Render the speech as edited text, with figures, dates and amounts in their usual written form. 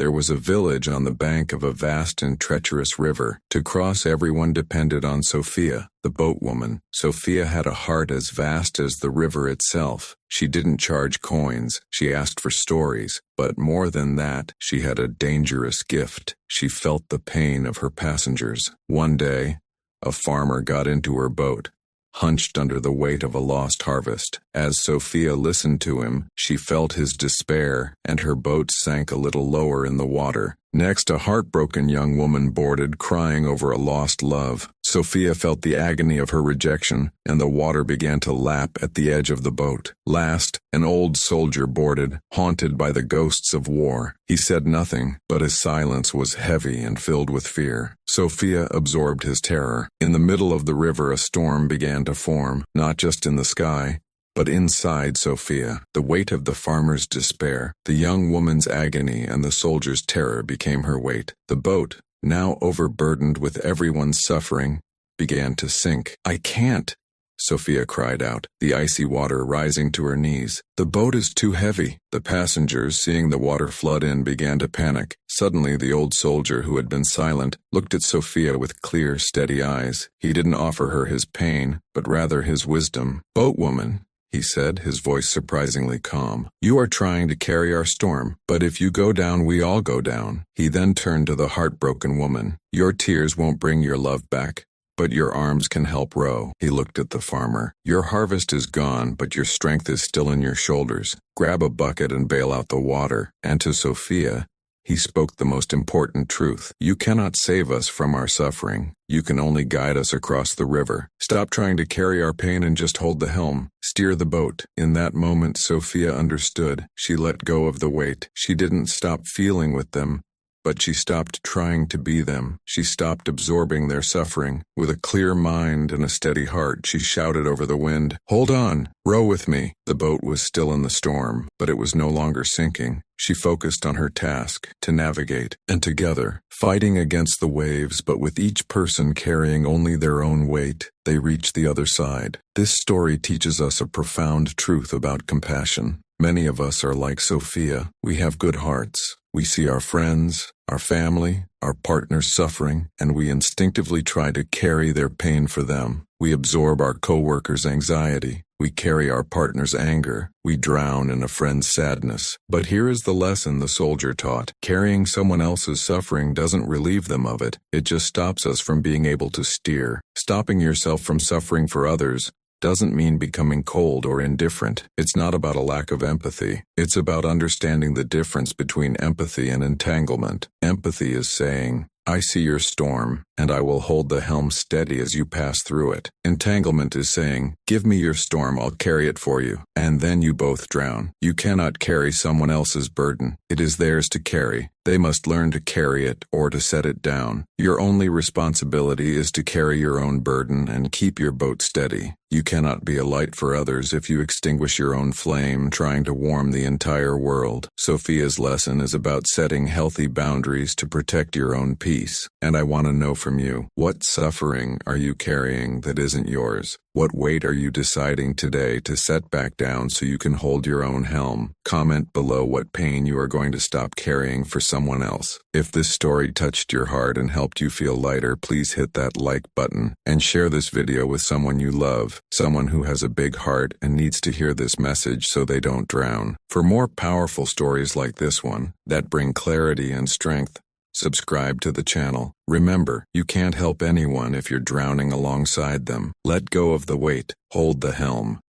There was a village on the bank of a vast and treacherous river. To cross, everyone depended on Sophia, the boatwoman. Sophia had a heart as vast as the river itself. She didn't charge coins, she asked for stories, but more than that, she had a dangerous gift. She felt the pain of her passengers. One day, a farmer got into her boat, hunched under the weight of a lost harvest. As Sophia listened to him, she felt his despair, and her boat sank a little lower in the water. Next, a heartbroken young woman boarded, crying over a lost love. Sophia felt the agony of her rejection, and the water began to lap at the edge of the boat. Last, an old soldier boarded, haunted by the ghosts of war. He said nothing, but his silence was heavy and filled with fear. Sophia absorbed his terror. In the middle of the river, a storm began to form, not just in the sky, but inside Sophia. The weight of the farmer's despair, the young woman's agony, and the soldier's terror became her weight. The boat, now overburdened with everyone's suffering, began to sink. "I can't," Sophia cried out, the icy water rising to her knees. "The boat is too heavy." The passengers, seeing the water flood in, began to panic. Suddenly, the old soldier, who had been silent, looked at Sophia with clear, steady eyes. He didn't offer her his pain, but rather his wisdom. "Boatwoman," he said, his voice surprisingly calm, "you are trying to carry our storm, but if you go down, we all go down." He then turned to the heartbroken woman. "Your tears won't bring your love back, but your arms can help row." He looked at the farmer. "Your harvest is gone, but your strength is still in your shoulders. Grab a bucket and bail out the water." And to Sophia, he spoke the most important truth. "You cannot save us from our suffering. You can only guide us across the river. Stop trying to carry our pain and just hold the helm. Steer the boat." In that moment, Sophia understood. She let go of the weight. She didn't stop feeling with them, but she stopped trying to be them. She stopped absorbing their suffering. With a clear mind and a steady heart, she shouted over the wind, "Hold on! Row with me!" The boat was still in the storm, but it was no longer sinking. She focused on her task, to navigate, and together, fighting against the waves, but with each person carrying only their own weight, they reached the other side. This story teaches us a profound truth about compassion. Many of us are like Sophia. We have good hearts. We see our friends, our family, our partners suffering, and we instinctively try to carry their pain for them. We absorb our coworkers' anxiety. We carry our partner's anger. We drown in a friend's sadness. But here is the lesson the soldier taught. Carrying someone else's suffering doesn't relieve them of it. It just stops us from being able to steer. Stopping yourself from suffering for others doesn't mean becoming cold or indifferent. It's not about a lack of empathy. It's about understanding the difference between empathy and entanglement. Empathy is saying, "I see your storm, and I will hold the helm steady as you pass through it." Entanglement is saying, "Give me your storm, I'll carry it for you," and then you both drown. You cannot carry someone else's burden. It is theirs to carry. They must learn to carry it or to set it down. Your only responsibility is to carry your own burden and keep your boat steady. You cannot be a light for others if you extinguish your own flame, trying to warm the entire world. Sophia's lesson is about setting healthy boundaries to protect your own peace. And I want to know from you, what suffering are you carrying that isn't yours? What weight are you deciding today to set back down so you can hold your own helm? Comment below what pain you are going to stop carrying for someone else. If this story touched your heart and helped you feel lighter, please hit that like button and share this video with someone you love, someone who has a big heart and needs to hear this message so they don't drown. For more powerful stories like this one that bring clarity and strength, subscribe to the channel. Remember, you can't help anyone if you're drowning alongside them. Let go of the weight, hold the helm,